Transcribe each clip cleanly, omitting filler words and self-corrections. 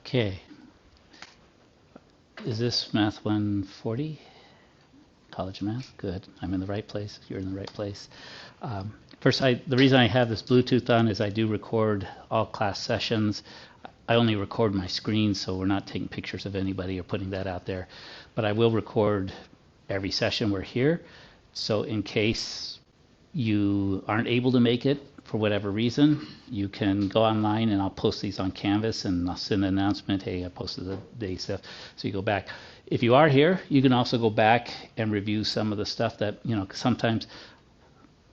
Okay. Is this Math 140? College Math? Good. I'm in the right place. You're in the right place. First, the reason I have this Bluetooth on is I do record all class sessions. I only record my screen, so we're not taking pictures of anybody or putting that out there. But I will record every session we're here. So in case you aren't able to make it for whatever reason, you can go online and I'll post these on Canvas and I'll send an announcement, hey, I posted the day stuff. So you go back. If you are here, you can also go back and review some of the stuff that, you know, sometimes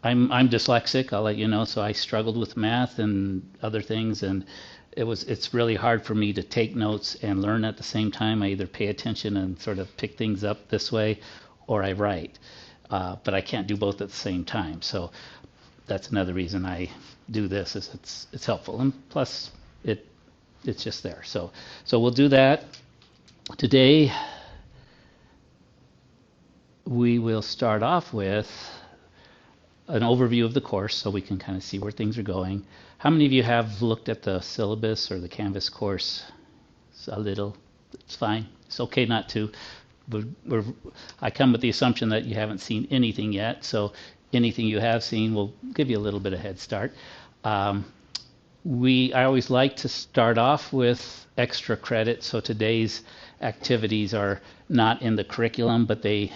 I'm dyslexic, I'll let you know, so I struggled with math and other things, and it's really hard for me to take notes and learn at the same time. I either pay attention and sort of pick things up this way, or I write. But I can't do both at the same time. So that's another reason I do this, is it's helpful, and plus it's just there. So we'll do that. Today we will start off with an overview of the course so we can kind of see where things are going. How many of you have looked at the syllabus or the Canvas course? It's a little. It's fine. It's okay not to. I come with the assumption that you haven't seen anything yet, so anything you have seen will give you a little bit of head start. I always like to start off with extra credit, so today's activities are not in the curriculum, but they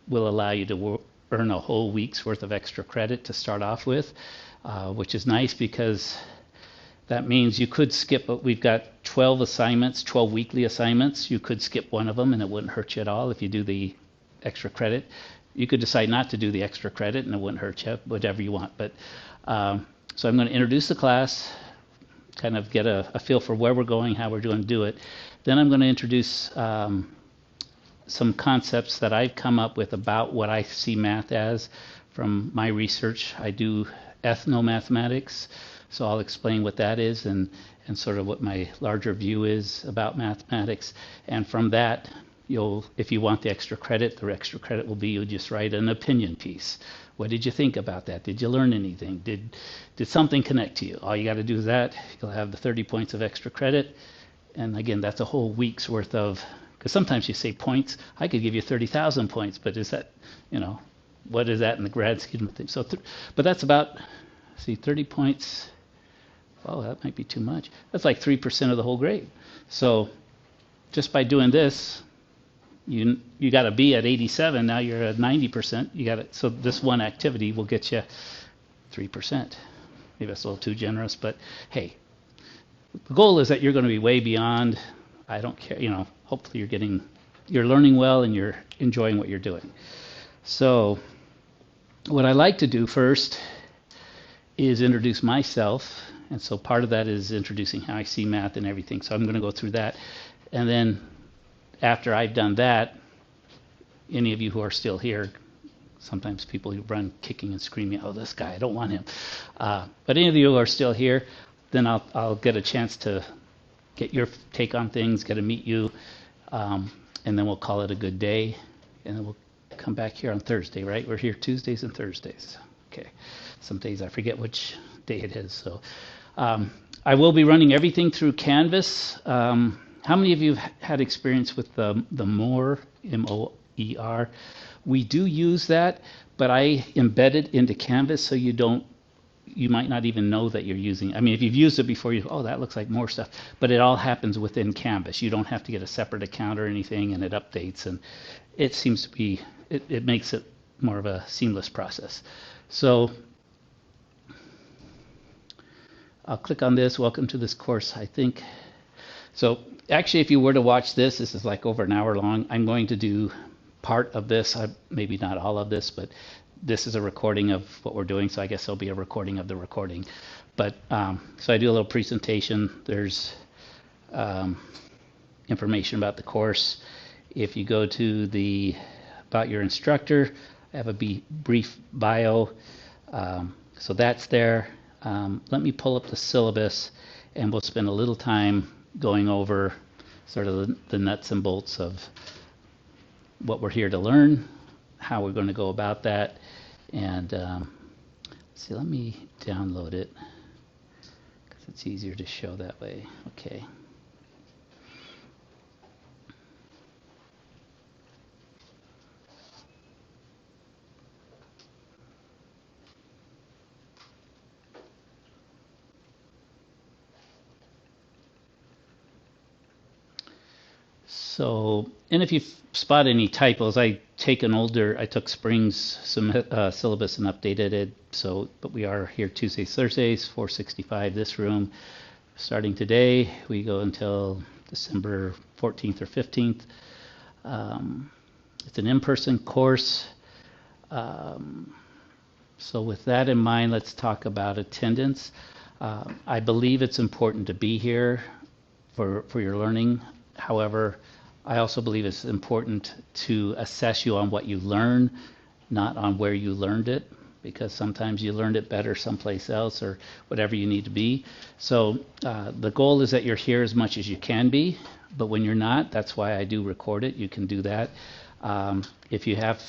will allow you to earn a whole week's worth of extra credit to start off with, which is nice because that means you could skip, we've got 12 assignments, 12 weekly assignments. You could skip one of them and it wouldn't hurt you at all if you do the extra credit. You could decide not to do the extra credit and it wouldn't hurt you, whatever you want. But so I'm going to introduce the class, kind of get a feel for where we're going, how we're going to do it. Then I'm going to introduce some concepts that I've come up with about what I see math as from my research. I do ethnomathematics, so I'll explain what that is and sort of what my larger view is about mathematics. And from that, if you want the extra credit will be you'll just write an opinion piece. What did you think about that? Did you learn anything? Did something connect to you? All you got to do is that. You'll have the 30 points of extra credit. And again, that's a whole week's worth of, because sometimes you say points. I could give you 30,000 points, but is that, you know, what is that in the grad scheme of things? So, but that's about, see, 30 points. Oh, that might be too much. That's like 3% of the whole grade. So just by doing this, you got to be at 87. Now you're at 90%. You got it. So this one activity will get you 3%. Maybe that's a little too generous, but hey, the goal is that you're going to be way beyond. I don't care. You know, hopefully you're learning well and you're enjoying what you're doing. So what I like to do first is introduce myself. And so part of that is introducing how I see math and everything. So I'm going to go through that. And then after I've done that, any of you who are still here, sometimes people who run kicking and screaming, oh, this guy, I don't want him. But any of you who are still here, then I'll get a chance to get your take on things, get to meet you, and then we'll call it a good day. And then we'll come back here on Thursday, right? We're here Tuesdays and Thursdays. Okay. Some days I forget which day it is. So I will be running everything through Canvas. How many of you have had experience with the MOER, M-O-E-R? We do use that, but I embed it into Canvas so you might not even know that you're using. I mean, if you've used it before, oh, that looks like more stuff. But it all happens within Canvas. You don't have to get a separate account or anything, and it updates. And it seems to be, it makes it more of a seamless process. So I'll click on this. Welcome to this course, I think. So actually, if you were to watch this is like over an hour long. I'm going to do part of this, maybe not all of this, but this is a recording of what we're doing, so I guess there'll be a recording of the recording. But so I do a little presentation. There's information about the course. If you go to about your instructor, I have a brief bio. So that's there. Let me pull up the syllabus, and we'll spend a little time going over sort of the nuts and bolts of what we're here to learn, how we're going to go about that. And see, let me download it because it's easier to show that way. Okay. So, and if you spot any typos, I took spring's syllabus and updated it. So, but we are here Tuesdays, Thursdays, 465 this room. Starting today, we go until December 14th or 15th. It's an in-person course. So with that in mind, let's talk about attendance. I believe it's important to be here for your learning. However, I also believe it's important to assess you on what you learn, not on where you learned it, because sometimes you learned it better someplace else or whatever you need to be. So the goal is that you're here as much as you can be, but when you're not, that's why I do record it. You can do that. If you have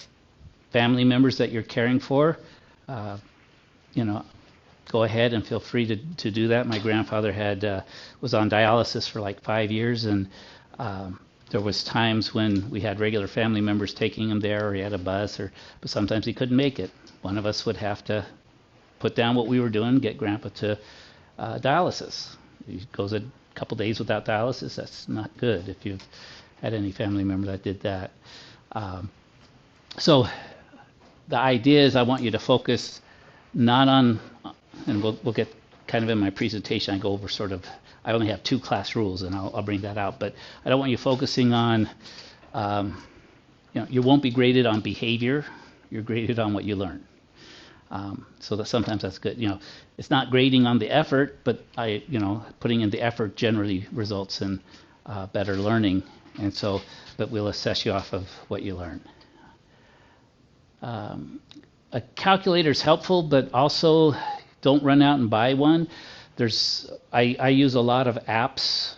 family members that you're caring for, go ahead and feel free to do that. My grandfather was on dialysis for like 5 years, and there was times when we had regular family members taking him there, or he had a bus, but sometimes he couldn't make it. One of us would have to put down what we were doing, get Grandpa to dialysis. He goes a couple days without dialysis. That's not good if you've had any family member that did that. So the idea is I want you to focus not on, and we'll get kind of in my presentation, I go over I only have 2 class rules, and I'll bring that out, but I don't want you focusing on, you won't be graded on behavior, you're graded on what you learn. So that sometimes that's good. It's not grading on the effort, but putting in the effort generally results in better learning, and so, but we'll assess you off of what you learn. A calculator is helpful, but also don't run out and buy one. I use a lot of apps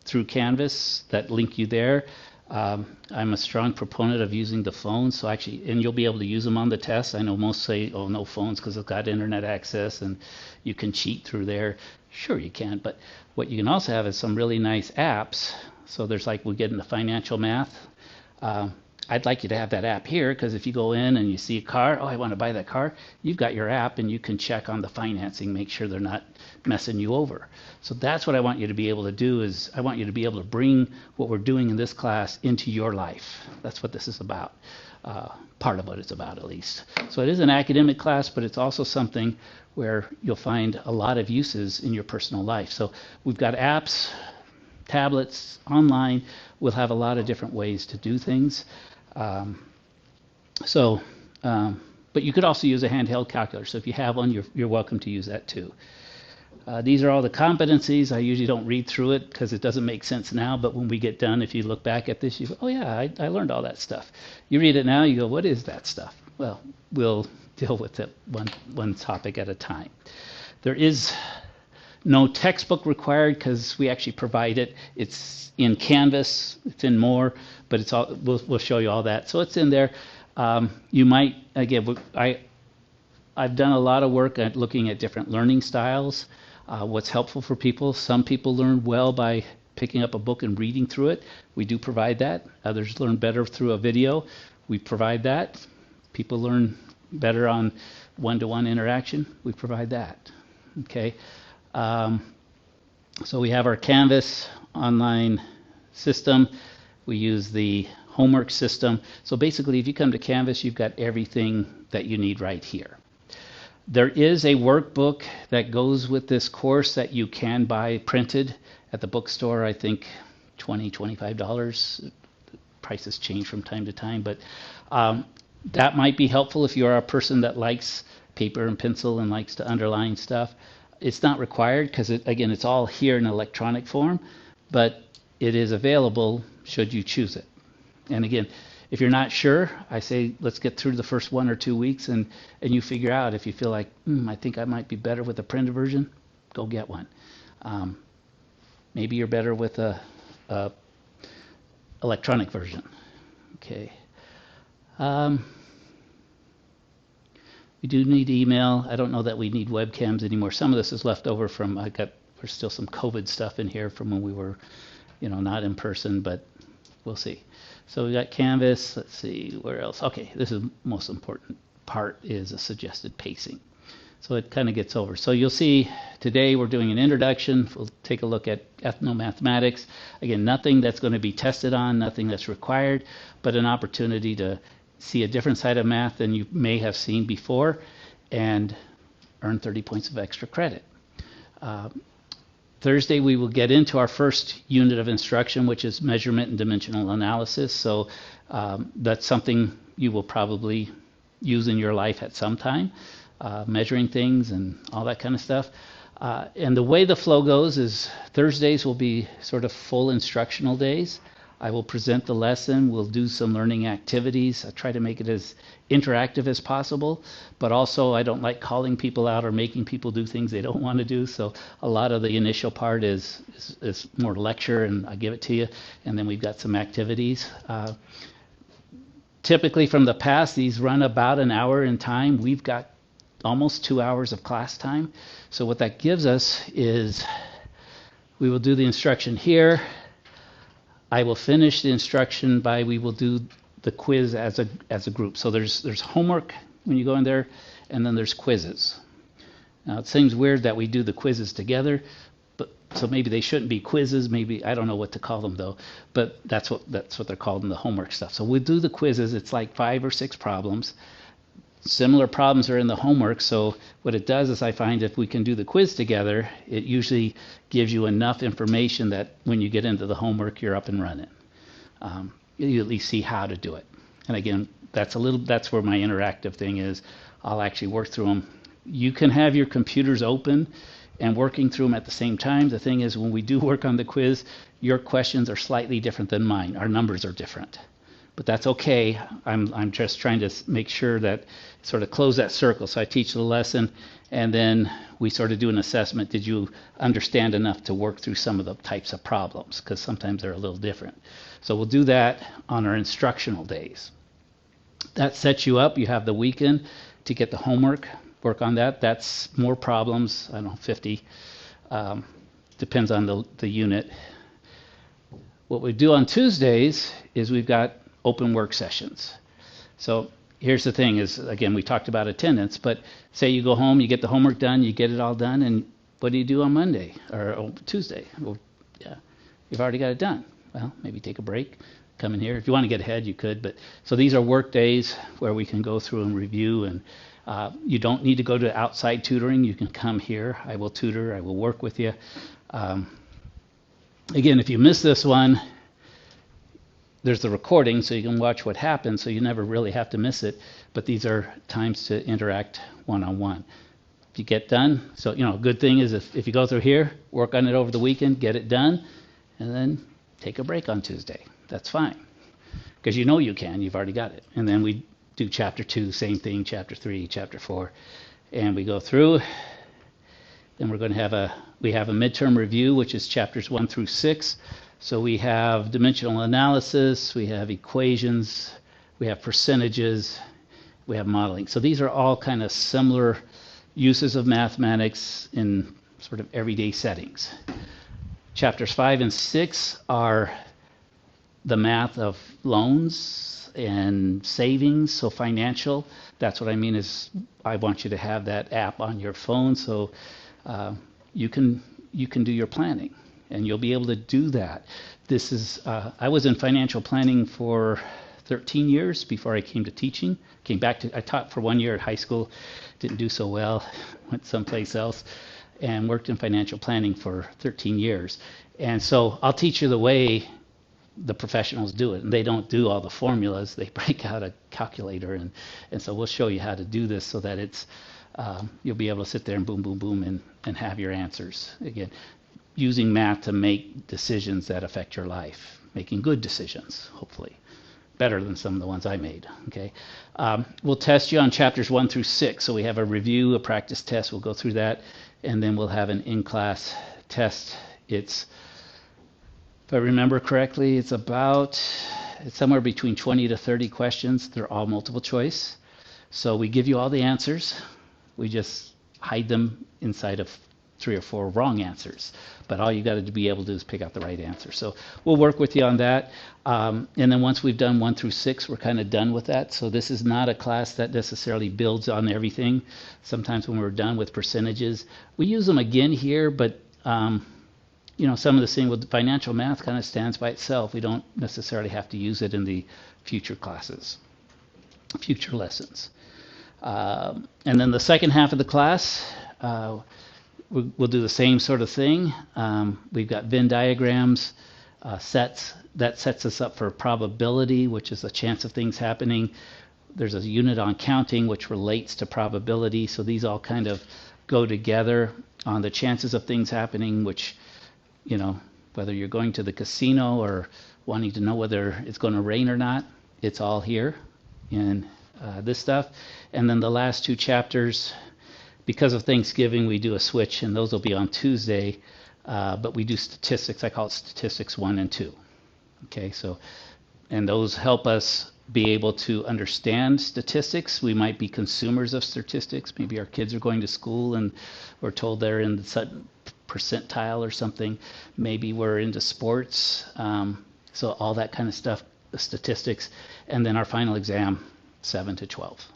through Canvas that link you there. I'm a strong proponent of using the phone, so actually, and you'll be able to use them on the test. I know most say, oh, no phones because it's got internet access and you can cheat through there. Sure, you can, but what you can also have is some really nice apps. So there's we get into financial math. I'd like you to have that app here, because if you go in and you see a car, oh, I want to buy that car, you've got your app and you can check on the financing, make sure they're not messing you over. So that's what I want you to be able to do, is I want you to be able to bring what we're doing in this class into your life. That's what this is about. Part of what it's about, at least. So it is an academic class, but it's also something where you'll find a lot of uses in your personal life. So we've got apps, tablets, online. We'll have a lot of different ways to do things. But you could also use a handheld calculator. So if you have one, you're welcome to use that too. These are all the competencies. I usually don't read through it because it doesn't make sense now, but when we get done, if you look back at this, you go, oh yeah, I learned all that stuff. You read it now, you go, what is that stuff? Well, we'll deal with it one topic at a time. There is no textbook required because we actually provide it. It's in Canvas, it's in more, but it's all, we'll show you all that. So it's in there. You might, again, I've done a lot of work at looking at different learning styles, what's helpful for people. Some people learn well by picking up a book and reading through it. We do provide that. Others learn better through a video. We provide that. People learn better on one-to-one interaction. We provide that. Okay. So we have our Canvas online system. We use the homework system. So basically, if you come to Canvas, you've got everything that you need right here. There is a workbook that goes with this course that you can buy printed at the bookstore. I think $20, $25. Prices change from time to time, but that might be helpful if you're a person that likes paper and pencil and likes to underline stuff. It's not required because, again, it's all here in electronic form, but it is available should you choose it. And again, if you're not sure, I say let's get through the first 1 or 2 weeks and you figure out if you feel like, I think I might be better with a printed version, go get one. Maybe you're better with a electronic version. Okay. We do need email. I don't know that we need webcams anymore. Some of this is left over from, there's still some COVID stuff in here from when we were, not in person, but we'll see. So we got Canvas. Let's see, where else? Okay, this is the most important part, is a suggested pacing. So it kind of gets over. So you'll see today we're doing an introduction. We'll take a look at ethnomathematics. Again, nothing that's going to be tested on, nothing that's required, but an opportunity to see a different side of math than you may have seen before and earn 30 points of extra credit. Thursday, we will get into our first unit of instruction, which is measurement and dimensional analysis. So that's something you will probably use in your life at some time, measuring things and all that kind of stuff. And the way the flow goes is Thursdays will be sort of full instructional days. I will present the lesson. We'll do some learning activities. I try to make it as interactive as possible, but also I don't like calling people out or making people do things they don't want to do. So a lot of the initial part is more lecture, and I give it to you, and then we've got some activities. Typically from the past, these run about an hour in time. We've got almost 2 hours of class time. So what that gives us is we will do the instruction here. I will finish the instruction by we will do the quiz as a group. So there's homework when you go in there, and then there's quizzes. Now it seems weird that we do the quizzes together, but so maybe they shouldn't be quizzes. Maybe I don't know what to call them though. But that's what they're called in the homework stuff. So we do the quizzes. It's like 5 or 6 problems. Similar problems are in the homework, so what it does is I find if we can do the quiz together, it usually gives you enough information that when you get into the homework, you're up and running. You at least see how to do it. And again, that's where my interactive thing is. I'll actually work through them. You can have your computers open and working through them at the same time. The thing is, when we do work on the quiz, your questions are slightly different than mine. Our numbers are different. But that's okay. I'm just trying to make sure that sort of close that circle. So I teach the lesson, and then we sort of do an assessment. Did you understand enough to work through some of the types of problems? Because sometimes they're a little different. So we'll do that on our instructional days. That sets you up. You have the weekend to get the homework, work on that. That's more problems. I don't know, 50. Depends on the unit. What we do on Tuesdays is we've got open work sessions. So here's the thing is, again, we talked about attendance, but say you go home, you get the homework done, you get it all done, and what do you do on Monday or Tuesday? Well, yeah, you've already got it done. Well, maybe take a break, come in here. If you want to get ahead, you could, but so these are work days where we can go through and review, and you don't need to go to outside tutoring. You can come here. I will tutor, I will work with you. Again, if you miss this one, there's the recording, so you can watch what happens, so you never really have to miss it. But these are times to interact one-on-one. If you get done, so good thing is if you go through here, work on it over the weekend, get it done, and then take a break on Tuesday. That's fine, because you can. You've already got it. And then we do chapter 2, same thing, chapter 3, chapter 4, and we go through. Then we're going to have a midterm review, which is chapters 1 through 6. So we have dimensional analysis, we have equations, we have percentages, we have modeling. So these are all kind of similar uses of mathematics in sort of everyday settings. Chapters 5 and 6 are the math of loans and savings, so financial. That's what I mean is I want you to have that app on your phone so you can do your planning. And you'll be able to do that. This is, I was in financial planning for 13 years before I came to teaching. I taught for 1 year at high school, didn't do so well, went someplace else, and worked in financial planning for 13 years. And so I'll teach you the way the professionals do it. And they don't do all the formulas, they break out a calculator. And so we'll show you how to do this so that it's, you'll be able to sit there and boom, boom, boom, and have your answers. Again, using math to make decisions that affect your life, making good decisions, hopefully, better than some of the ones I made, okay? We'll test you on chapters 1 through 6, so we have a review, a practice test, we'll go through that, and then we'll have an in-class test. It's, if I remember correctly, it's somewhere between 20 to 30 questions. They're all multiple choice. So we give you all the answers, we just hide them inside of 3 or 4 wrong answers. But all you got to be able to do is pick out the right answer. So we'll work with you on that. And then once we've done 1 through 6, we're kind of done with that. So this is not a class that necessarily builds on everything. Sometimes when we're done with percentages, we use them again here, but you know, some of the same with financial math kind of stands by itself. We don't necessarily have to use it in the future classes, future lessons. And then the second half of the class, we'll do the same sort of thing. We've got Venn diagrams, sets. That sets us up for probability, which is a chance of things happening. There's a unit on counting, which relates to probability. So these all kind of go together on the chances of things happening, which, you know, whether you're going to the casino or wanting to know whether it's going to rain or not, it's all here in this stuff. And then the last 2 chapters, because of Thanksgiving, we do a switch, and those will be on Tuesday. But we do statistics. I call it statistics 1 and 2. Okay, so, and those help us be able to understand statistics. We might be consumers of statistics. Maybe our kids are going to school and we're told they're in the percentile or something. Maybe we're into sports. So all that kind of stuff, the statistics. And then our final exam, 7 to 12.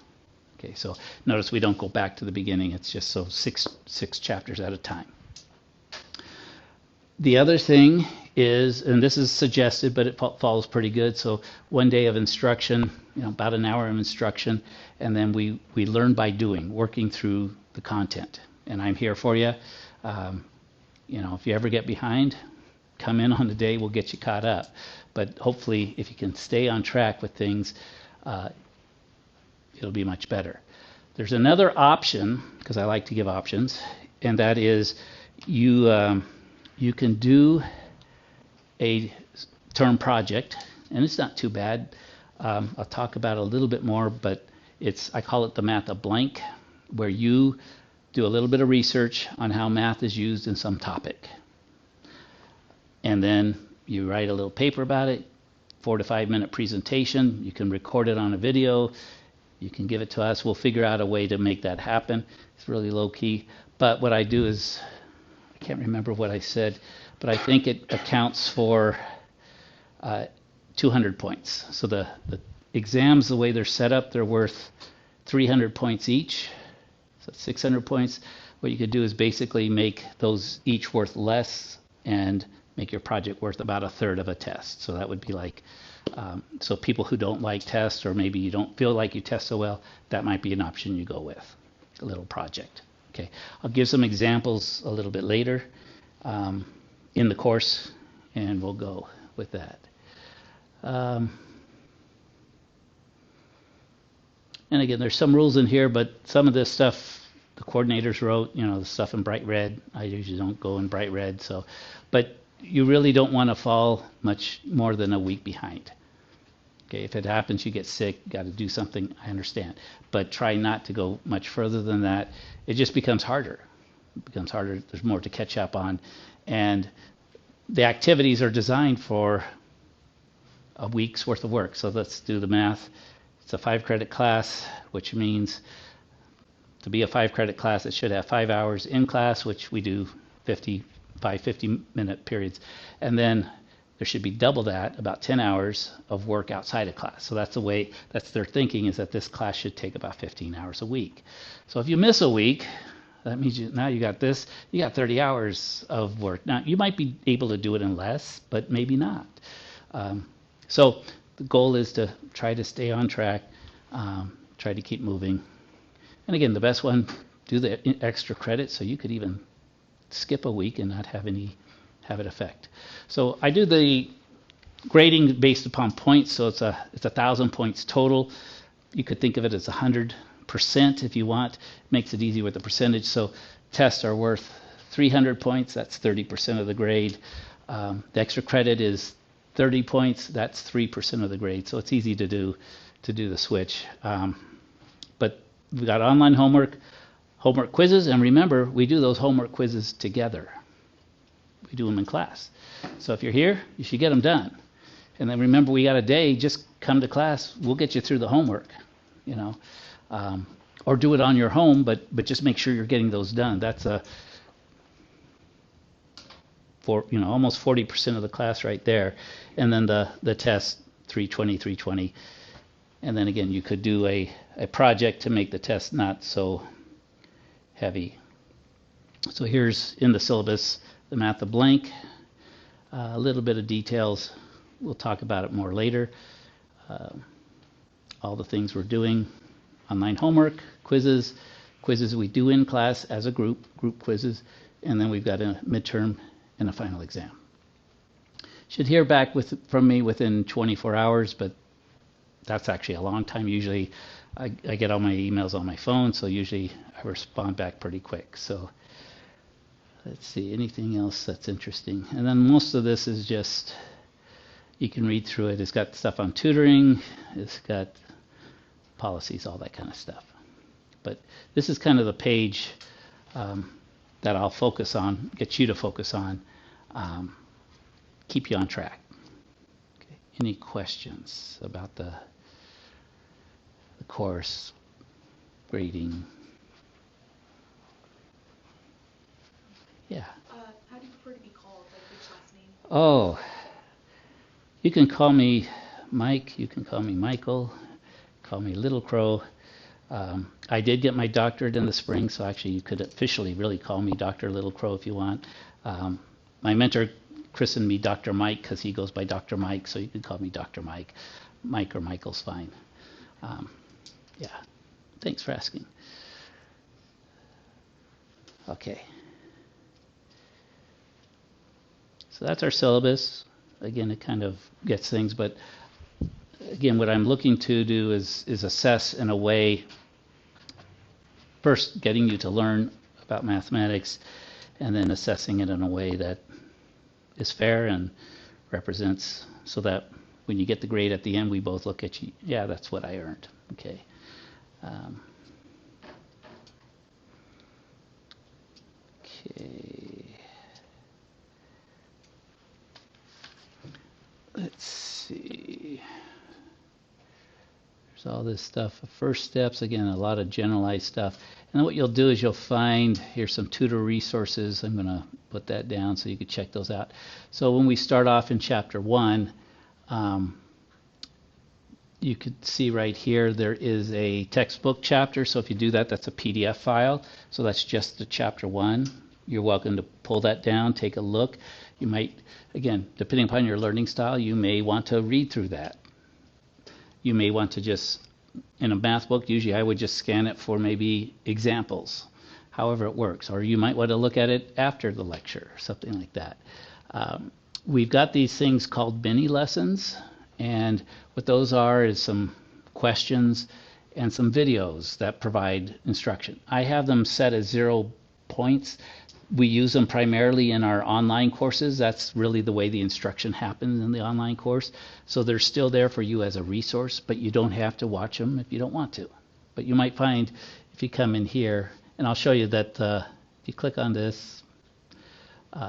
Okay, so notice we don't go back to the beginning. It's just so six chapters at a time. The other thing is, and this is suggested, but it follows pretty good. So 1 day of instruction, you know, about an hour of instruction, and then we learn by doing, working through the content. And I'm here for you. You know, if you ever get behind, come in on the day, we'll get you caught up. But hopefully, if you can stay on track with things, it'll be much better. There's another option, because I like to give options, and that is you can do a term project, and it's not too bad. I'll talk about it a little bit more, but I call it the Math of Blank, where you do a little bit of research on how math is used in some topic. And then you write a little paper about it, 4 to 5 minute presentation. You can record it on a video. You can give it to us. We'll figure out a way to make that happen. It's really low key. But what I do is, I can't remember what I said, but I think it accounts for 200 points. So the exams, the way they're set up, they're worth 300 points each. So 600 points. What you could do is basically make those each worth less and make your project worth about 1/3 of a test. So that would be like, so people who don't like tests, or maybe you don't feel like you test so well, that might be an option you go with, a little project. Okay, I'll give some examples a little bit later in the course, and we'll go with that. And again, there's some rules in here, but some of this stuff the coordinators wrote, you know, the stuff in bright red. I usually don't go in bright red, so, but you really don't want to fall much more than a week behind. Okay, if it happens, you get sick, got to do something, I understand. But try not to go much further than that. It just becomes harder. It becomes harder. There's more to catch up on. And the activities are designed for a week's worth of work. So let's do the math. It's a 5-credit class, which means to be a 5-credit class, it should have 5 hours in class, which we do 50-minute periods. And then there should be double that, about 10 hours of work outside of class. So that's the way, that's their thinking, is that this class should take about 15 hours a week. So if you miss a week, that means now you got 30 hours of work. Now, you might be able to do it in less, but maybe not. So the goal is to try to stay on track, try to keep moving. And again, the best one, do the extra credit, so you could even skip a week and not have it affect. So I do the grading based upon points, so it's 1,000 points total. You could think of it as 100% if you want. It makes it easy with the percentage. So tests are worth 300 points. That's 30% of the grade. The extra credit is 30 points. That's 3% of the grade. So it's easy to do the switch. But we got online homework quizzes, and remember, we do those homework quizzes together. We do them in class. So if you're here, you should get them done. And then remember, we got a day, just come to class, we'll get you through the homework, you know. Or do it on your home, but just make sure you're getting those done. That's almost 40% of the class right there. And then the test, 320, 320. And then again, you could do a project to make the test not so heavy. So here's in the syllabus, the math of blank, a little bit of details. We'll talk about it more later. All the things we're doing, online homework, quizzes we do in class as a group quizzes, and then we've got a midterm and a final exam. Should hear back from me within 24 hours, but that's actually a long time. Usually I get all my emails on my phone, so usually I respond back pretty quick. So let's see, anything else that's interesting? And then most of this is just, you can read through it. It's got stuff on tutoring, it's got policies, all that kind of stuff. But this is kind of the page that I'll focus on, get you to focus on, keep you on track. Okay. Any questions about the course, grading? Yeah. How do you prefer to be called? Like which last name? Oh, you can call me Mike, you can call me Michael, call me Little Crow. I did get my doctorate in the spring, so actually you could officially really call me Dr. Little Crow if you want. My mentor christened me Dr. Mike because he goes by Dr. Mike, so you could call me Dr. Mike. Mike or Michael's fine. Yeah, thanks for asking. Okay. So that's our syllabus. Again, it kind of gets things, but again, what I'm looking to do is assess in a way, first getting you to learn about mathematics, and then assessing it in a way that is fair and represents, so that when you get the grade at the end, we both look at you, yeah, that's what I earned. Okay. Okay. Let's see. There's all this stuff. First steps, again, a lot of generalized stuff. And then what you'll do is you'll find, here's some tutor resources. I'm going to put that down so you can check those out. So when we start off in chapter 1, you could see right here there is a textbook chapter. So if you do that, that's a PDF file. So that's just the chapter 1. You're welcome to pull that down, take a look. You might, again, depending upon your learning style, you may want to read through that. You may want to just, in a math book, usually I would just scan it for maybe examples, however it works. Or you might want to look at it after the lecture, something like that. We've got these things called mini lessons, and what those are is some questions and some videos that provide instruction. I have them set as 0 points. We use them primarily in our online courses. That's really the way the instruction happens in the online course. So they're still there for you as a resource, but you don't have to watch them if you don't want to. But you might find if you come in here, and I'll show you that if you click on this,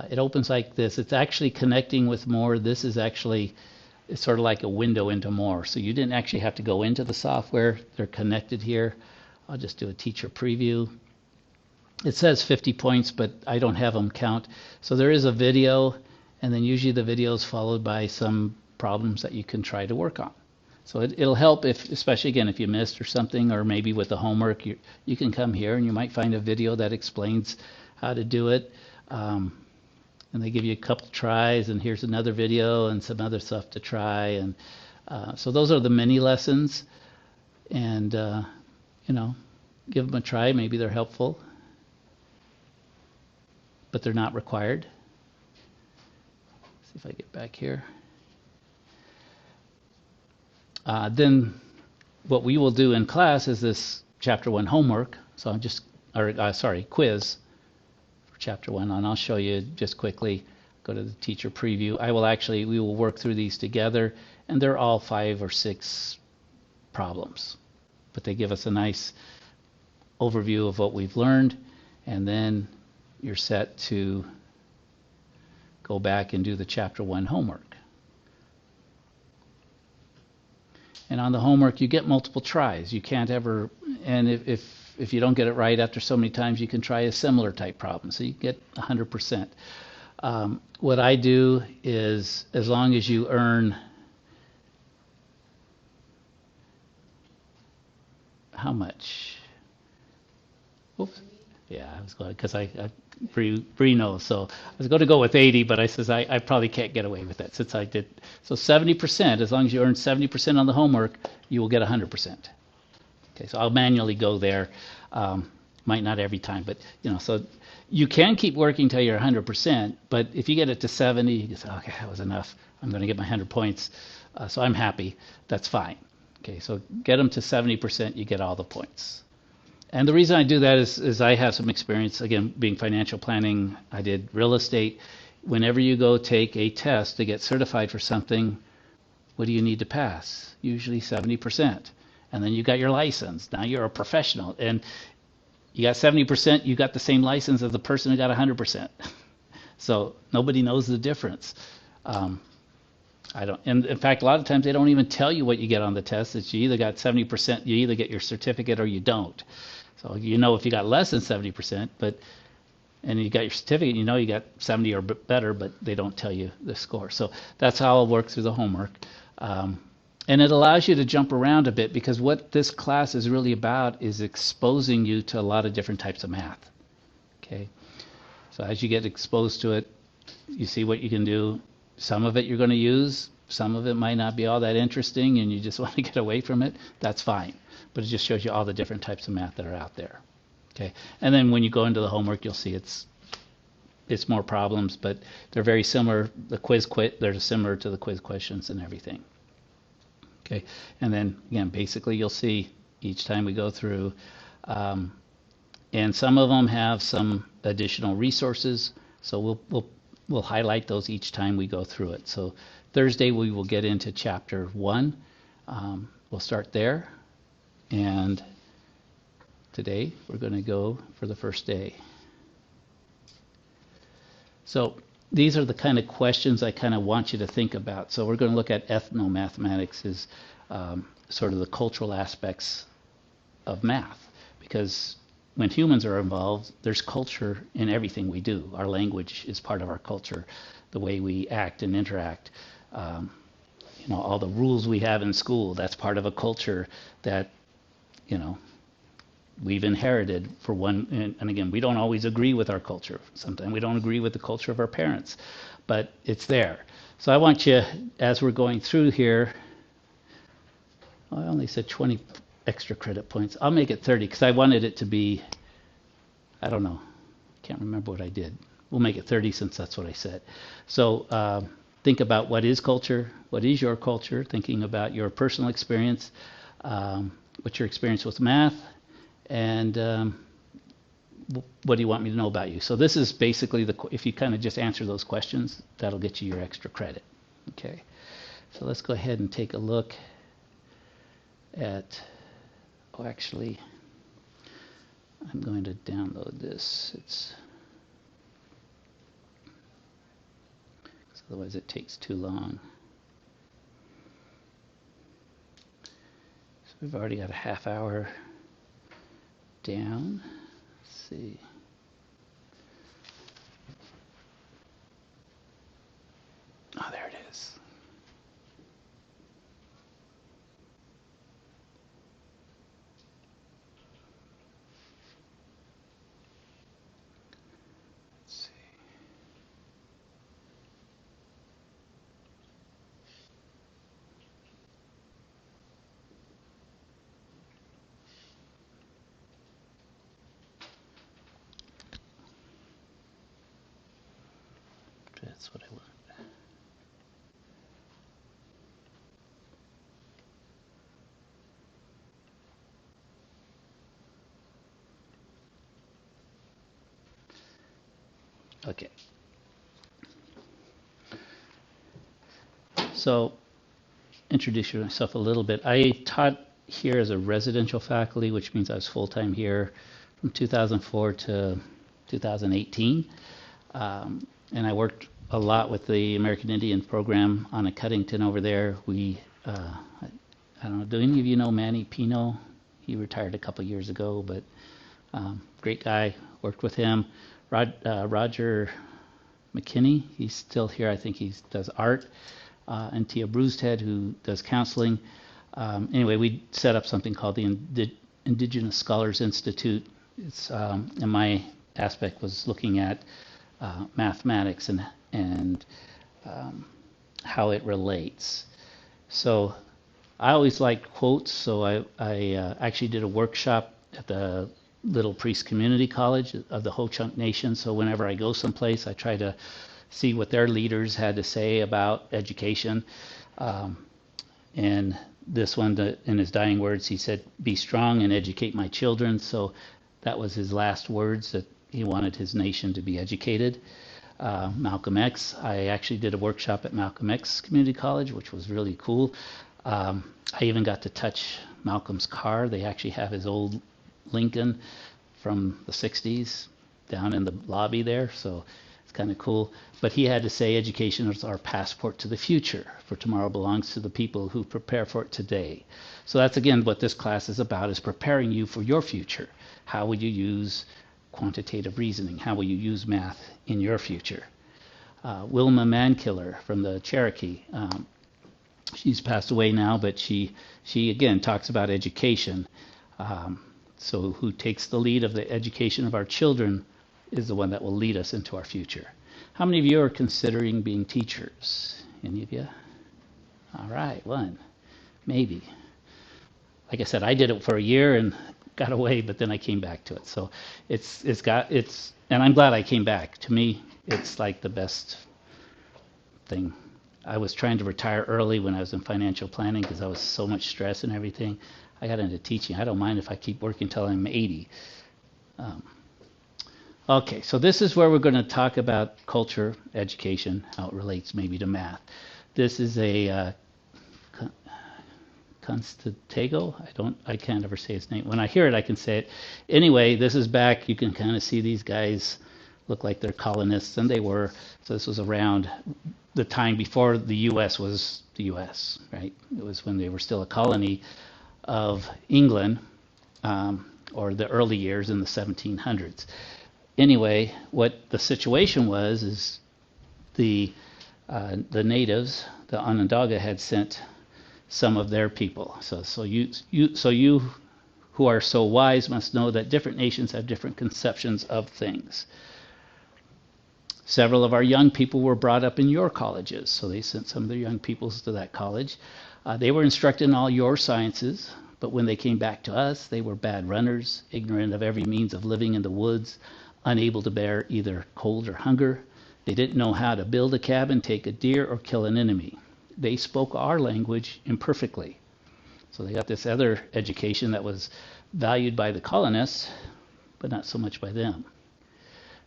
it opens like this. It's actually connecting with more. This is actually, it's sort of like a window into more. So you didn't actually have to go into the software. They're connected here. I'll just do a teacher preview. It says 50 points, but I don't have them count. So there is a video, and then usually the video is followed by some problems that you can try to work on. So it'll help if, especially again, if you missed or something, or maybe with the homework, you can come here and you might find a video that explains how to do it. And they give you a couple tries, and here's another video and some other stuff to try. And so those are the mini lessons, and you know, give them a try. Maybe they're helpful, but they're not required. See if I get back here. Then what we will do in class is this chapter 1 homework. So I'm just, quiz for chapter 1, and I'll show you just quickly. Go to the teacher preview. We will work through these together, and they're all 5 or 6 problems, but they give us a nice overview of what we've learned, and then you're set to go back and do the chapter 1 homework. And on the homework, you get multiple tries. You can't ever, and if you don't get it right after so many times, you can try a similar type problem. So you get 100%. What I do is, as long as you earn, how much? Oops. Yeah, I was going, because Bree knows, so I was going to go with 80, but I says I probably can't get away with that since I did. So 70%, as long as you earn 70% on the homework, you will get 100%. Okay, so I'll manually go there. Might not every time, but so you can keep working till you're 100%, but if you get it to 70, you can say, okay, that was enough. I'm going to get my 100 points, so I'm happy. That's fine. Okay, so get them to 70%, you get all the points. And the reason I do that is I have some experience, again, being financial planning. I did real estate. Whenever you go take a test to get certified for something, what do you need to pass? Usually 70%. And then you got your license. Now you're a professional. And you got 70%, you got the same license as the person who got 100%. So nobody knows the difference. I don't, and in fact, a lot of times they don't even tell you what you get on the test. It's you either got 70%, you either get your certificate or you don't. So if you got less than 70%, and you got your certificate, you got 70 or better, but they don't tell you the score. So that's how I'll work through the homework. And it allows you to jump around a bit, because what this class is really about is exposing you to a lot of different types of math. Okay. So as you get exposed to it, you see what you can do. Some of it you're going to use, some of it might not be all that interesting and you just want to get away from it. That's fine. But it just shows you all the different types of math that are out there. Okay. And then when you go into the homework, you'll see it's more problems, but they're very similar. They're similar to the quiz questions and everything. Okay. And then again, basically you'll see each time we go through, and some of them have some additional resources. So we'll highlight those each time we go through it. So Thursday we will get into chapter 1. We'll start there. And today we're going to go for the first day. So these are the kind of questions I kind of want you to think about. So we're going to look at ethnomathematics as sort of the cultural aspects of math, because when humans are involved, there's culture in everything we do. Our language is part of our culture, the way we act and interact. All the rules we have in school, that's part of a culture that, we've inherited for one. And again, we don't always agree with our culture. Sometimes we don't agree with the culture of our parents, but it's there. So I want you, as we're going through here, I only said 20 extra credit points. I'll make it 30 because I wanted it to be, I don't know, can't remember what I did. We'll make it 30 since that's what I said. So think about what is culture, what is your culture, thinking about your personal experience, what's your experience with math, and what do you want me to know about you? So this is basically if you kind of just answer those questions, that'll get you your extra credit. Okay, so let's go ahead and take a look at, actually, I'm going to download this. Otherwise it takes too long. So we've already got a half hour down. Let's see. Oh, there it is. Let's see. That's what I want. Okay. So, introduce yourself a little bit. I taught here as a residential faculty, which means I was full-time here from 2004 to 2018. And I worked a lot with the American Indian program on a Cuddington over there. I don't know, do any of you know Manny Pino? He retired a couple years ago, but great guy, worked with him. Roger McKinney. He's still here. I think he does art. And Tia Brewsted, who does counseling. Anyway, we set up something called the Indigenous Scholars Institute. It's and my aspect was looking at mathematics and how it relates. So I always liked quotes, so I actually did a workshop at the Little Priest Community College of the Ho-Chunk Nation. So whenever I go someplace, I try to see what their leaders had to say about education. And this one, in his dying words, he said, "Be strong and educate my children." So that was his last words, that he wanted his nation to be educated. Malcolm X, I actually did a workshop at Malcolm X Community College, which was really cool. I even got to touch Malcolm's car. They actually have his old Lincoln from the 60s down in the lobby there, so it's kind of cool. But he had to say, education is our passport to the future, for tomorrow belongs to the people who prepare for it today. So that's again what this class is about, is preparing you for your future. How will you use quantitative reasoning? How will you use math in your future? Wilma Mankiller from the Cherokee, she's passed away now, but she again talks about education. So who takes the lead of the education of our children is the one that will lead us into our future. How many of you are considering being teachers? Any of you? All right, one, maybe. Like I said, I did it for a year and got away, but then I came back to it. So and I'm glad I came back. To me, it's like the best thing. I was trying to retire early when I was in financial planning because I was so much stress and everything. I got into teaching. I don't mind if I keep working until I'm 80. Okay, so this is where we're going to talk about culture, education, how it relates maybe to math. This is a Constantego. I can't ever say his name. When I hear it, I can say it. Anyway, this is back. You can kind of see these guys look like they're colonists, and they were. So this was around the time before the U.S. was the U.S., right? It was when they were still a colony of England, or the early years in the 1700s. Anyway, what the situation was is the natives, the Onondaga, had sent some of their people. So you who are so wise must know that different nations have different conceptions of things. Several of our young people were brought up in your colleges, so they sent some of their young peoples to that college. They were instructed in all your sciences, but when they came back to us, they were bad runners, ignorant of every means of living in the woods, unable to bear either cold or hunger. They didn't know how to build a cabin, take a deer, or kill an enemy. They spoke our language imperfectly. So they got this other education that was valued by the colonists, but not so much by them.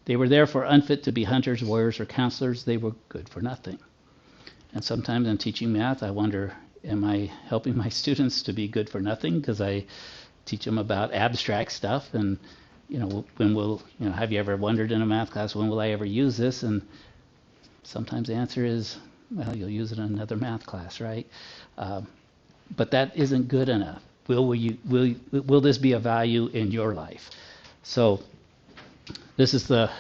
They were therefore unfit to be hunters, warriors, or counselors. They were good for nothing. And sometimes in teaching math, I wonder, am I helping my students to be good for nothing? Because I teach them about abstract stuff, and have you ever wondered in a math class, when will I ever use this? And sometimes the answer is, well, you'll use it in another math class, right? But that isn't good enough. Will this be a value in your life? So this is the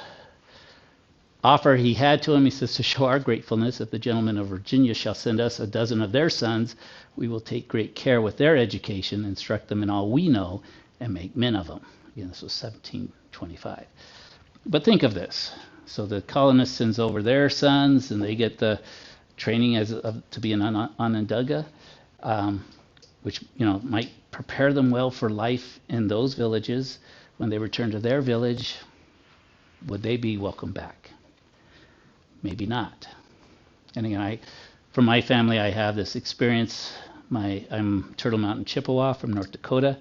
offer he had to him. He says, to show our gratefulness, if the gentlemen of Virginia shall send us a dozen of their sons, we will take great care with their education, instruct them in all we know, and make men of them. Again, this was 1725. But think of this. So the colonist sends over their sons, and they get the training to be an Onondaga, which might prepare them well for life in those villages. When they return to their village, would they be welcome back? Maybe not. And again, from my family, I have this experience. I'm Turtle Mountain Chippewa from North Dakota.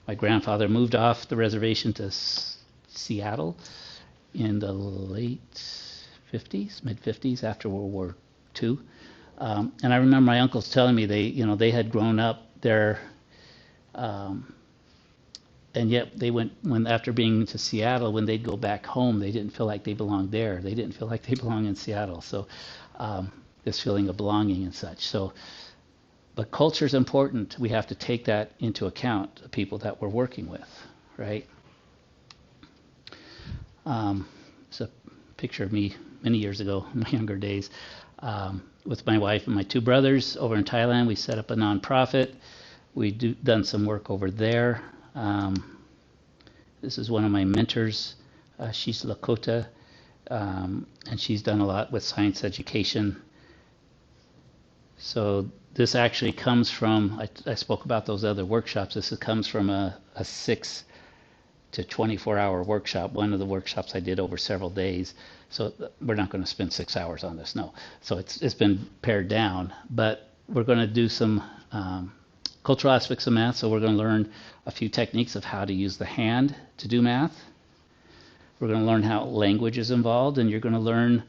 My grandfather moved off the reservation to Seattle in the late 50s, mid 50s, after World War II. And I remember my uncles telling me they had grown up there, and yet after being to Seattle, when they'd go back home, they didn't feel like they belonged there. They didn't feel like they belonged in Seattle. So this feeling of belonging and such. But culture is important. We have to take that into account, the people that we're working with, right? So picture of me many years ago, in my younger days, with my wife and my two brothers over in Thailand. We set up a nonprofit. We've done some work over there. This is one of my mentors. She's Lakota, and she's done a lot with science education. So this actually comes from, I spoke about those other workshops. This comes from a 6 to 24-hour workshop, one of the workshops I did over several days. So we're not going to spend 6 hours on this, no. So it's been pared down, but we're going to do some cultural aspects of math. So we're going to learn a few techniques of how to use the hand to do math. We're going to learn how language is involved, and you're going to learn,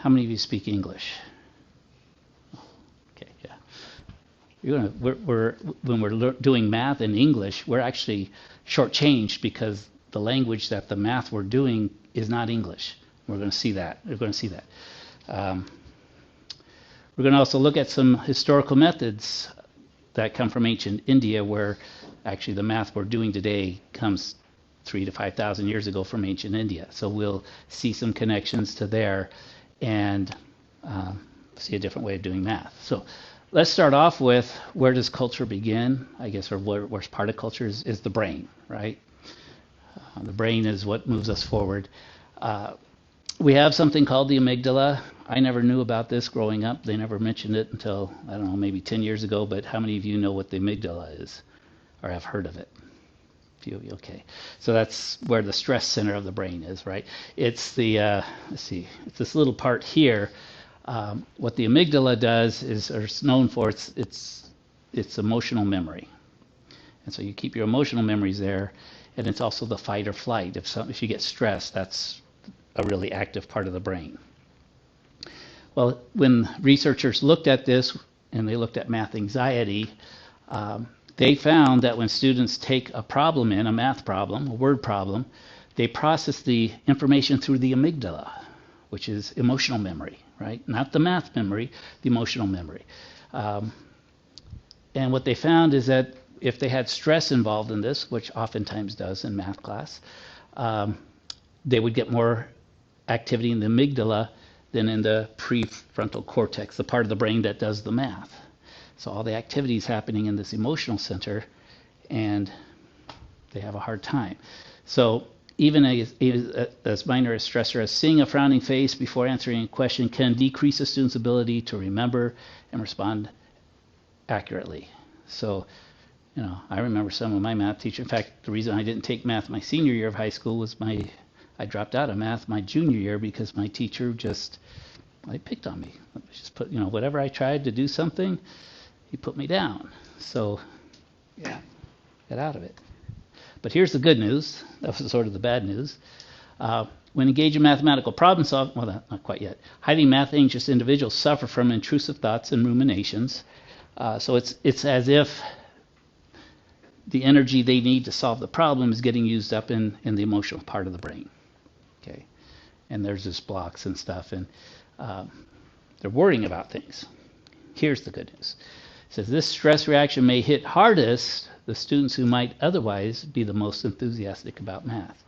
how many of you speak English? Okay, yeah. When we're doing math in English, we're actually shortchanged because the language that the math we're doing is not English. We're going to see that. We're going to see that. We're going to also look at some historical methods that come from ancient India, where actually the math we're doing today comes 3,000 to 5,000 years ago from ancient India. So we'll see some connections to there and see a different way of doing math. So let's start off with, where does culture begin? I guess, or where's part of culture is the brain, right? The brain is what moves us forward. We have something called the amygdala. I never knew about this growing up. They never mentioned it until, I don't know, maybe 10 years ago, but how many of you know what the amygdala is or have heard of it? Few of you, okay. So that's where the stress center of the brain is, right? It's the, let's see, it's this little part here. What the amygdala does is, or it's known for, it's emotional memory. And so you keep your emotional memories there, and it's also the fight or flight. If you get stressed, that's a really active part of the brain. Well, when researchers looked at this, and they looked at math anxiety, they found that when students take a problem in, a math problem, a word problem, they process the information through the amygdala, which is emotional memory, right? Not the math memory, the emotional memory. And what they found is that if they had stress involved in this, which oftentimes does in math class, they would get more activity in the amygdala than in the prefrontal cortex, the part of the brain that does the math. So all the activity is happening in this emotional center, and they have a hard time. So even as minor a stressor as seeing a frowning face before answering a question can decrease a student's ability to remember and respond accurately. So, you know, I remember some of my math teacher. In fact, the reason I didn't take math my senior year of high school was I dropped out of math my junior year because my teacher just picked on me. Just put, whatever I tried to do something, he put me down. So, yeah, get out of it. But here's the good news. That was sort of the bad news. When engaged in mathematical problem solving, well, not quite yet. Highly math anxious individuals suffer from intrusive thoughts and ruminations. So it's as if the energy they need to solve the problem is getting used up in the emotional part of the brain. Okay, and there's just blocks and stuff, and they're worrying about things. Here's the good news. It says this stress reaction may hit hardest the students who might otherwise be the most enthusiastic about math.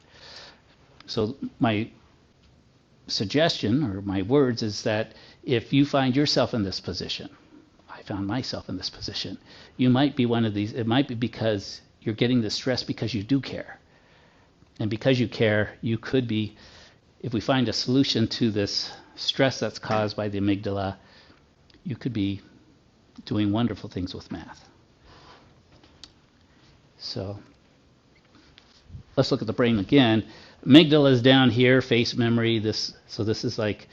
So my suggestion, or my words, is that if you find yourself in this position, I found myself in this position, you might be one of these. It might be because you're getting the stress because you do care. And because you care, you could be, if we find a solution to this stress that's caused by the amygdala, you could be doing wonderful things with math. So let's look at the brain again. Amygdala is down here, face memory. So this is like,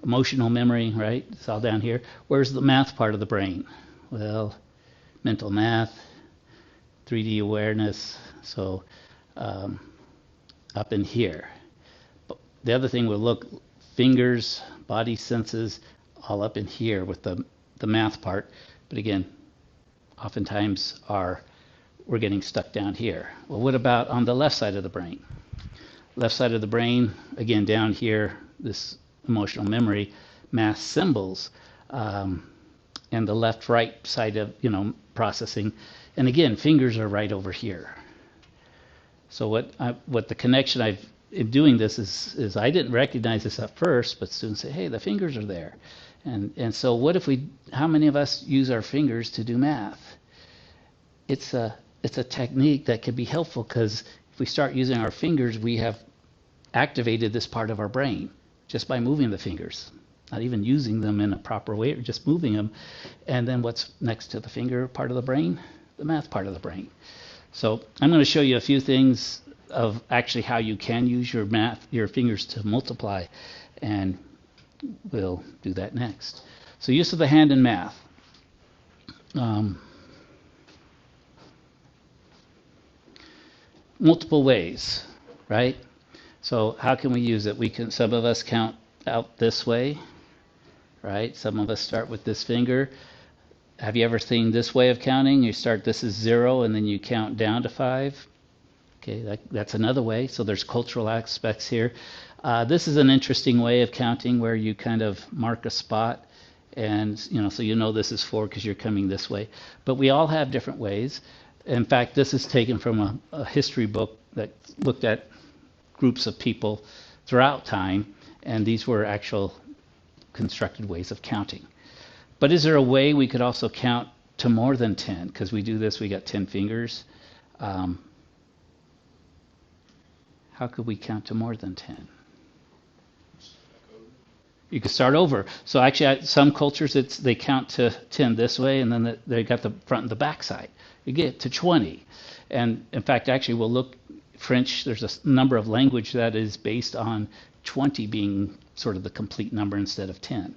emotional memory, right? It's all down here. Where's the math part of the brain? Well, mental math, 3D awareness. So up in here. But the other thing we'll look, fingers, body senses, all up in here with the math part. But again, oftentimes we're getting stuck down here. Well, what about on the left side of the brain? Left side of the brain, again, down here, this emotional memory, math symbols, and the left-right side of, processing. And again, fingers are right over here. So what the connection I've in doing this is I didn't recognize this at first, but students say, hey, the fingers are there. And so what if how many of us use our fingers to do math? It's a technique that can be helpful, because if we start using our fingers, we have activated this part of our brain just by moving the fingers, not even using them in a proper way, or just moving them. And then what's next to the finger part of the brain? The math part of the brain. So I'm going to show you a few things of actually how you can use your fingers to multiply, and we'll do that next. So use of the hand in math. Multiple ways, right? So how can we use it? Some of us count out this way, right? Some of us start with this finger. Have you ever seen this way of counting? You start, this is 0, and then you count down to 5. Okay, that's another way. So there's cultural aspects here. This is an interesting way of counting, where you kind of mark a spot, and so this is 4 because you're coming this way. But we all have different ways. In fact, this is taken from a history book that looked at groups of people throughout time, and these were actual constructed ways of counting. But is there a way we could also count to more than 10? Because we do this, we got 10 fingers. How could we count to more than 10? You could start over. So actually, some cultures, they count to 10 this way, and then they got the front and the back side. You get to 20. And in fact, actually, we'll look, French, there's a number of language that is based on 20 being sort of the complete number instead of 10.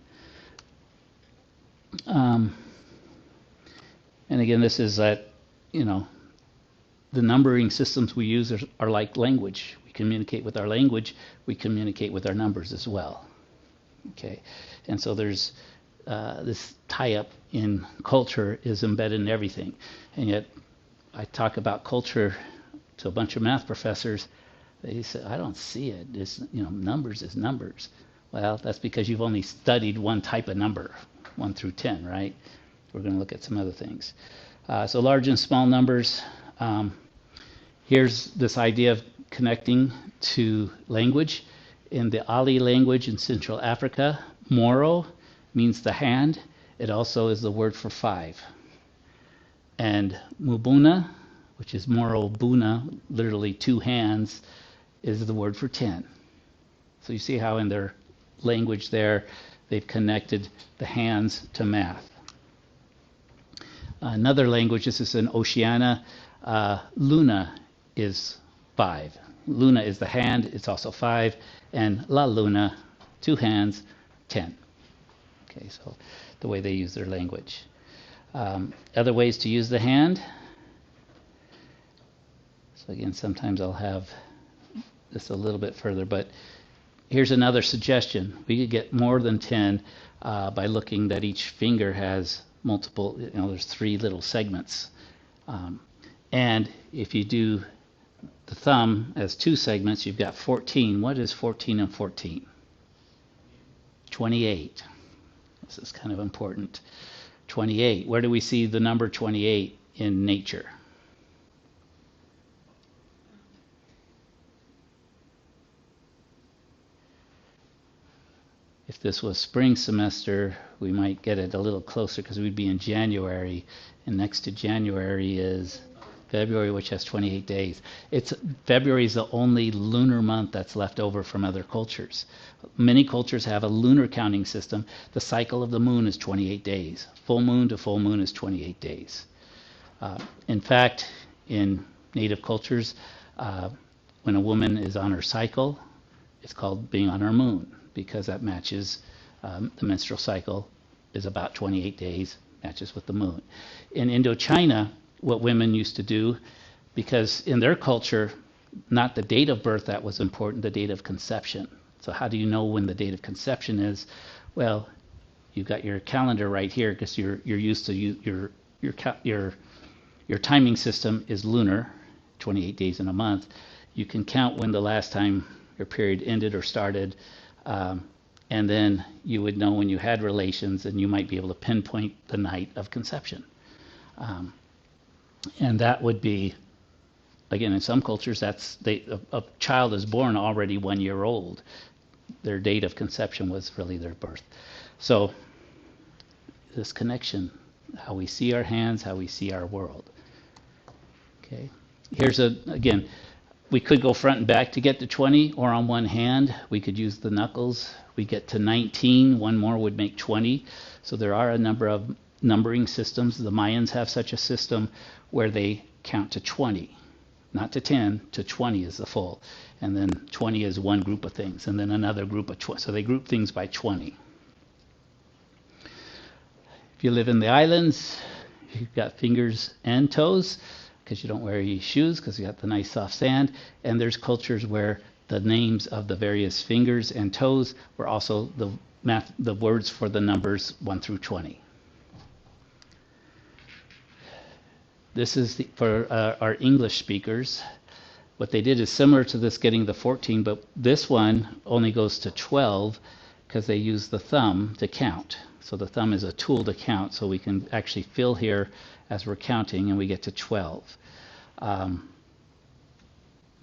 And again, this is that, the numbering systems we use are like language. We communicate with our language, we communicate with our numbers as well. Okay, and so there's this tie-up in culture is embedded in everything. And yet, I talk about culture to a bunch of math professors. They say, I don't see it. It's, numbers is numbers. Well, that's because you've only studied one type of number, 1 through 10, right? We're going to look at some other things. So large and small numbers. Here's this idea of connecting to language. In the Ali language in Central Africa, moro means the hand. It also is the word for 5. And mubuna, which is moro buna, literally 2 hands, is the word for 10. So you see how in their language there, they've connected the hands to math. Another language, this is in Oceania, luna is 5. Luna is the hand, it's also 5. And la luna, 2 hands, 10. Okay, so the way they use their language. Other ways to use the hand. So again, sometimes I'll have this a little bit further, but here's another suggestion. We could get more than 10 by looking that each finger has multiple, there's 3 little segments. And if you do the thumb as 2 segments, you've got 14. What is 14 and 14? 28. This is kind of important. 28. Where do we see the number 28 in nature? If this was spring semester, we might get it a little closer because we'd be in January, and next to January is February, which has 28 days. February is the only lunar month that's left over from other cultures. Many cultures have a lunar counting system. The cycle of the moon is 28 days. Full moon to full moon is 28 days. In fact, in native cultures, when a woman is on her cycle, it's called being on her moon, because that matches the menstrual cycle is about 28 days, matches with the moon. In Indochina, what women used to do, because in their culture, not the date of birth that was important, the date of conception. So how do you know when the date of conception is? Well, you've got your calendar right here because you're used to your timing system is lunar, 28 days in a month. You can count when the last time your period ended or started, and then you would know when you had relations, and you might be able to pinpoint the night of conception. And that would be again, in some cultures, a child is born already 1 year old. Their date of conception was really their birth. So this connection, how we see our hands, how we see our world. Okay. Here's again, we could go front and back to get to 20, or on one hand, we could use the knuckles. We get to 19, one more would make 20. So there are a number of numbering systems. The Mayans have such a system where they count to 20, not to 10, to 20 is the full. And then 20 is one group of things, and then another group of 20. So they group things by 20. If you live in the islands, you've got fingers and toes, because you don't wear any shoes because you got the nice soft sand. And there's cultures where the names of the various fingers and toes were also the words for the numbers 1 through 20. This is for our English speakers. What they did is similar to this getting the 14, but this one only goes to 12 because they use the thumb to count. So the thumb is a tool to count, so we can actually fill here as we're counting, and we get to 12.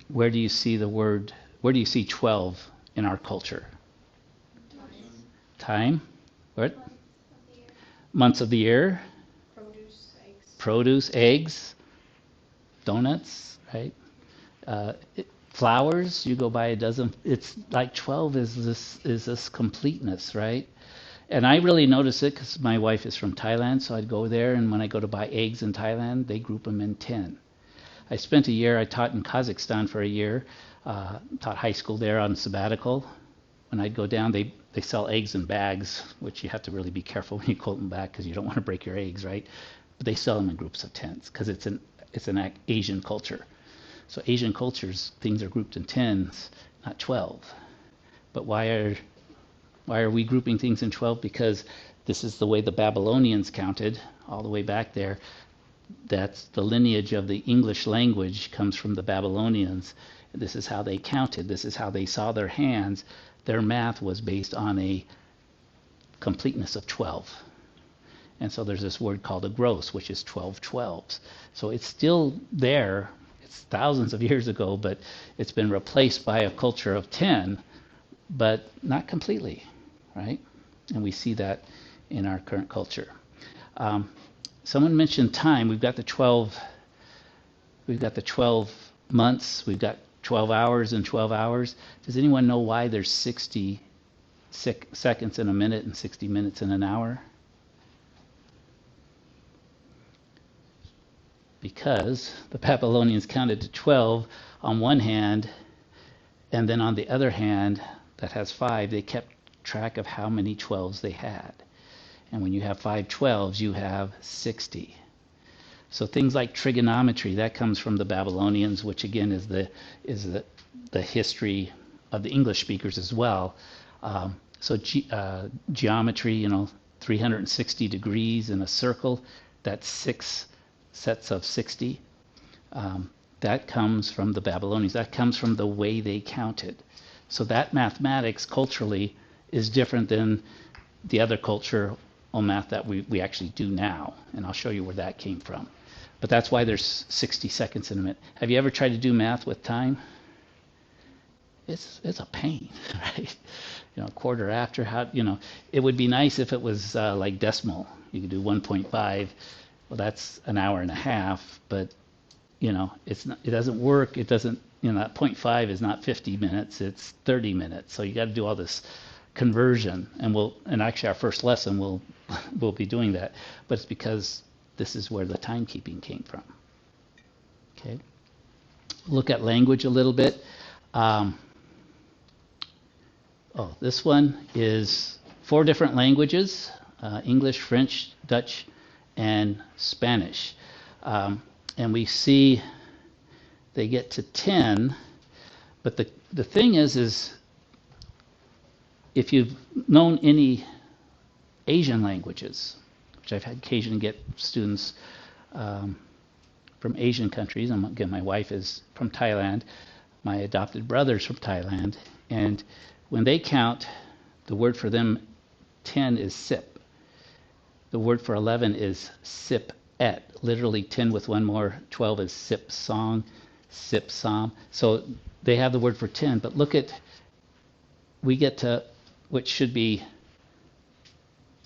Where do you see 12 in our culture? Time? What? Months of the year? Produce, eggs, donuts, right? Flowers, you go by a dozen. It's like 12 is this completeness, right? And I really notice it because my wife is from Thailand, so I'd go there, and when I go to buy eggs in Thailand, they group them in 10. I spent a year, I taught in Kazakhstan for a year, taught high school there on sabbatical. When I'd go down, they sell eggs in bags, which you have to really be careful when you pull them back because you don't want to break your eggs, right? But they sell them in groups of 10s because it's an Asian culture. So Asian cultures, things are grouped in 10s, not 12. But why are we grouping things in 12? Because this is the way the Babylonians counted all the way back there. That's the lineage of the English language comes from the Babylonians. This is how they counted. This is how they saw their hands. Their math was based on a completeness of 12. And so there's this word called a gross, which is 12 12s. So it's still there. It's thousands of years ago, but it's been replaced by a culture of 10, but not completely, right? And we see that in our current culture. Someone mentioned time. We've got the 12 months. We've got 12 hours and 12 hours. Does anyone know why there's 60 seconds in a minute and 60 minutes in an hour? Because the Babylonians counted to 12 on one hand, and then on the other hand, that has 5, they kept track of how many 12s they had. And when you have 5 12s, you have 60. So things like trigonometry, that comes from the Babylonians, which again is the history of the English speakers as well. So geometry, 360 degrees in a circle, that's 6 sets of 60. That comes from the Babylonians. That comes from the way they counted. So that mathematics culturally is different than the other cultural math that we actually do now. And I'll show you where that came from. But that's why there's 60 seconds in a minute. Have you ever tried to do math with time? It's a pain, right? Quarter after, it would be nice if it was like decimal. You could do 1.5. Well, that's an hour and a half, but it doesn't work. It doesn't, that 0.5 is not 50 minutes, it's 30 minutes. So you got to do all this conversion, and actually our first lesson we'll be doing that. But it's because this is where the timekeeping came from. Okay. Look at language a little bit. This one is 4 different languages: English, French, Dutch, and Spanish. And we see they get to 10, but the thing is if you've known any Asian languages, which I've had occasion to get students from Asian countries, and again, my wife is from Thailand, my adopted brother's from Thailand, and when they count, the word for them 10 is sip. The word for 11 is sip et. Literally 10 with one more, 12 is sip song, sip, som. So they have the word for 10, but look at, we get to what should be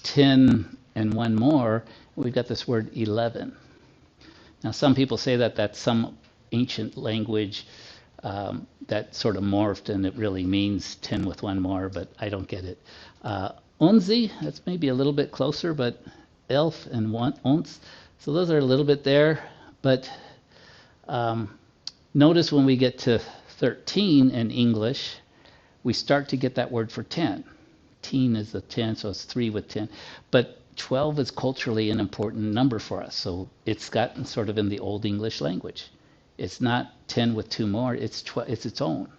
10 and one more, we've got this word 11. Now some people say that that's some ancient language that sort of morphed and it really means 10 with one more, but I don't get it. Onzi, that's maybe a little bit closer, but elf and one, ons, so those are a little bit there, but notice when we get to 13 in English, we start to get that word for 10. Teen is the 10, so it's 3 with 10. But 12 is culturally an important number for us, so it's gotten sort of in the Old English language. It's not 10 with 2 more, it's its own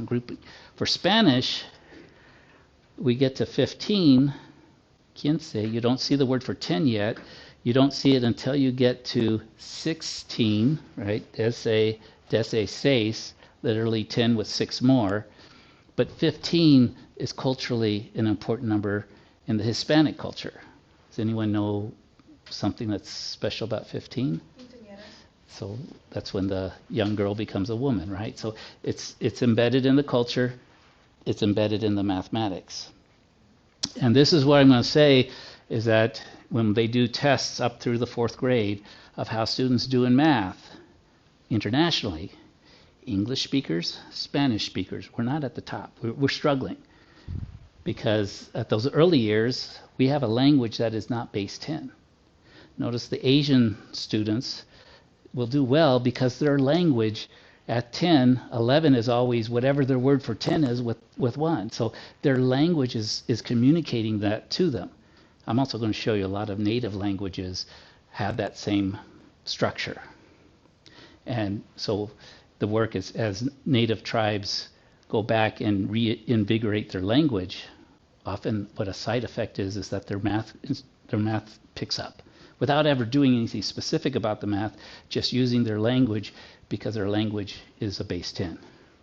grouping. For Spanish, we get to 15, quince, you don't see the word for 10 yet. You don't see it until you get to 16, right? Seis, literally 10 with 6 more. But 15 is culturally an important number in the Hispanic culture. Does anyone know something that's special about 15? So that's when the young girl becomes a woman, right? So it's embedded in the culture, it's embedded in the mathematics. And this is what I'm going to say is that when they do tests up through the 4th grade of how students do in math internationally, English speakers, Spanish speakers, we're not at the top. We're struggling because at those early years, we have a language that is not base 10. Notice the Asian students will do well because their language at 10, 11 is always whatever their word for 10 is with 1. So their language is communicating that to them. I'm also going to show you a lot of native languages have that same structure. And so the work is as native tribes go back and reinvigorate their language, often what a side effect is that their math picks up without ever doing anything specific about the math, just using their language because their language is a base 10.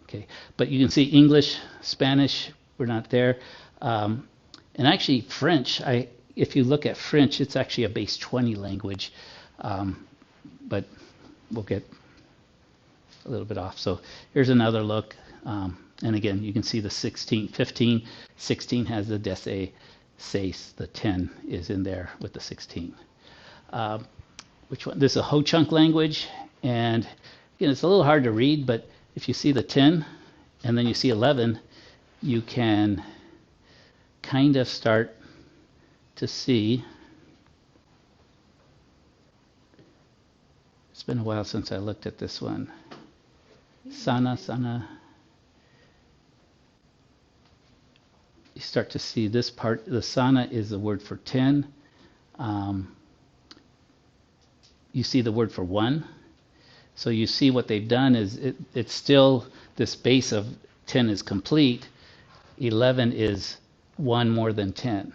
Okay, but you can see English, Spanish, we're not there. And actually French, if you look at French, it's actually a base 20 language, but we'll get a little bit off. So here's another look. And again, you can see the 16, 15, 16 has the dese, seis, the 10 is in there with the 16. Which one? This is a Ho-Chunk language, and again, it's a little hard to read, but if you see the 10 and then you see 11, you can kind of start to see. It's been a while since I looked at this one. Sana. You start to see this part. The sana is the word for 10. You see the word for 1. So you see what they've done is it's still this base of 10 is complete. 11 is 1 more than 10.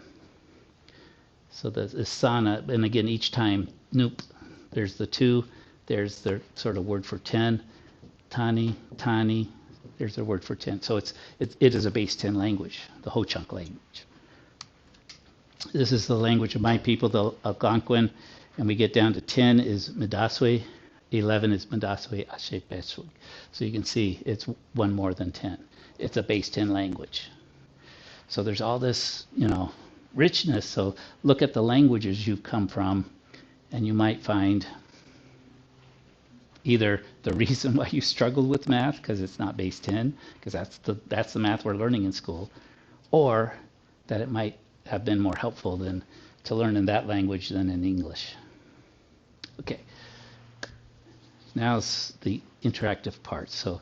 So the sana, and again each time, nope, there's the 2, there's the sort of word for 10, tani, there's the word for 10. So it is a base 10 language, the Ho-Chunk language. This is the language of my people, the Algonquin, and we get down to 10 is Midaswe, 11 is Midaswe Ashepeswe. So you can see it's 1 more than 10. It's a base 10 language. So there's all this, richness. So look at the languages you've come from, and you might find either the reason why you struggled with math because it's not base 10, because that's the math we're learning in school, or that it might have been more helpful to learn in that language than in English. Okay, now it's the interactive part. So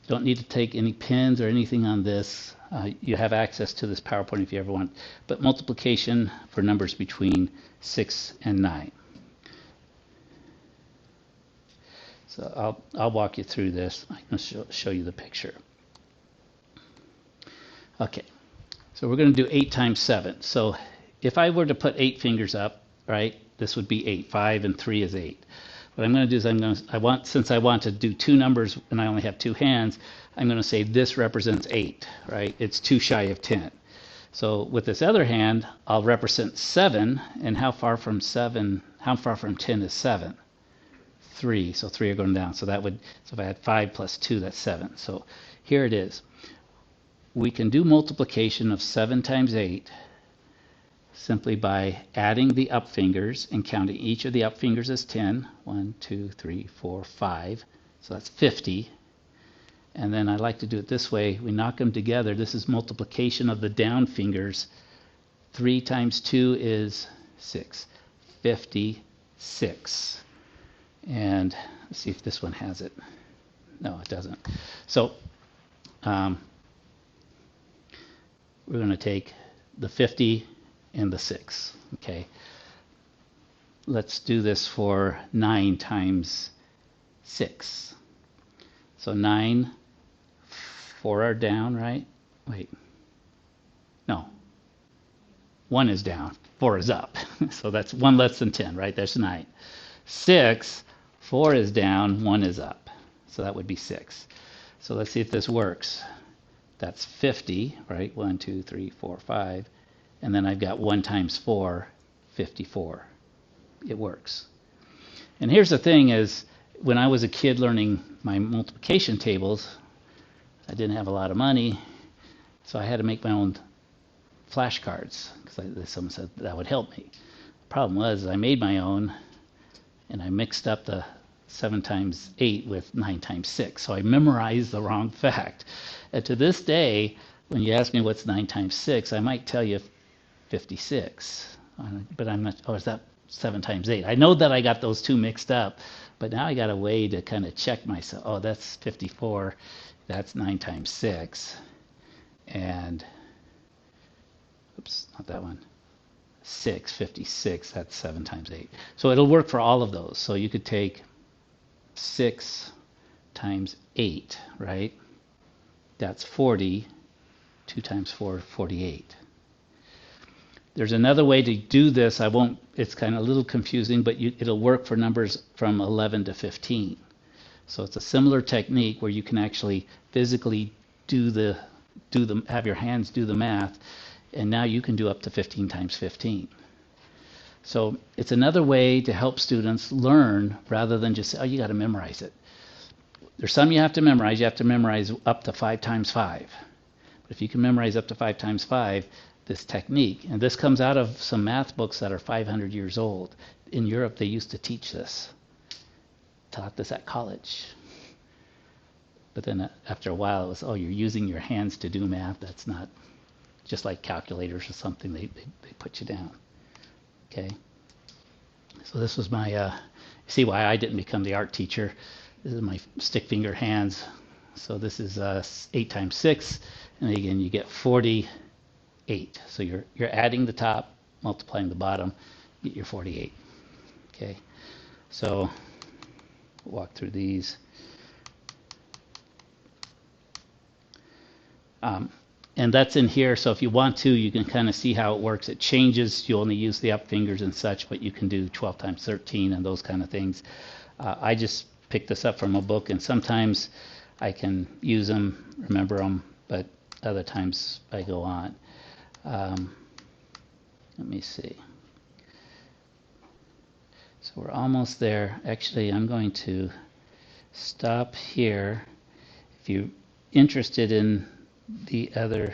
you don't need to take any pens or anything on this. You have access to this PowerPoint if you ever want, but multiplication for numbers between 6 and 9. So I'll walk you through this. I'm going to show you the picture. Okay, so we're going to do 8 times 7. So if I were to put 8 fingers up, right, this would be 8. 5 and 3 is 8. What I'm going to do is since I want to do 2 numbers and I only have 2 hands, I'm going to say this represents 8, right? It's 2 shy of 10. So with this other hand, I'll represent 7, and how far from 10 is 7? 3. So 3 are going down. So that would, so if I had 5 plus 2, that's 7. So here it is. We can do multiplication of 7 times 8 simply by adding the up fingers and counting each of the up fingers as 10. 1, 2, 3, 4, 5. So that's 50. And then I like to do it this way. We knock them together. This is multiplication of the down fingers. 3 times 2 is 6. 56. And let's see if this one has it. No, it doesn't. So we're going to take the 50 and the 6. Okay. Let's do this for 9 times 6. So 9, 4 are down, right? Wait. No. 1 is down, 4 is up. So that's 1 less than 10, right? There's 9. 6, 4 is down, 1 is up. So that would be 6. So let's see if this works. That's 50, right? 1, 2, 3, 4, 5. And then I've got 1 times 4, 54. It works. And here's the thing is, when I was a kid learning my multiplication tables, I didn't have a lot of money, so I had to make my own flashcards because someone said that would help me. The problem was I made my own, and I mixed up the 7 times 8 with 9 times 6, so I memorized the wrong fact. And to this day, when you ask me what's 9 times 6, I might tell you 56, but I'm not. Oh, is that 7 times 8? I know that I got those two mixed up, but now I got a way to kind of check myself. Oh, that's 54. That's 9 times 6. And, oops, not that one. 56. That's 7 times 8. So it'll work for all of those. So you could take 6 times 8, right? That's 40. 2 times 4, 48. There's another way to do this. I won't, it's kind of a little confusing, but it'll work for numbers from 11 to 15. So it's a similar technique where you can actually physically have your hands do the math, and now you can do up to 15 times 15. So it's another way to help students learn rather than just say, oh, you got to memorize it. There's some you have to memorize. You have to memorize up to 5 times 5. But if you can memorize up to 5 times 5, this technique, and this comes out of some math books that are 500 years old. In Europe, they used to teach this. Taught this at college. But then after a while, it was, oh, you're using your hands to do math. That's not just like calculators or something. They put you down. Okay. So this was my, see why I didn't become the art teacher. This is my stick finger hands. So this is 8 times 6. And again, you get 48. So you're adding the top, multiplying the bottom, get your 48. Okay. So walk through these. And that's in here, so if you want to, you can kind of see how it works. It changes. You only use the up fingers and such, but you can do 12 times 13 and those kind of things. I just picked this up from a book, and sometimes I can use them, remember them, but other times I go on. Let me see. So we're almost there. Actually, I'm going to stop here. If you're interested in the other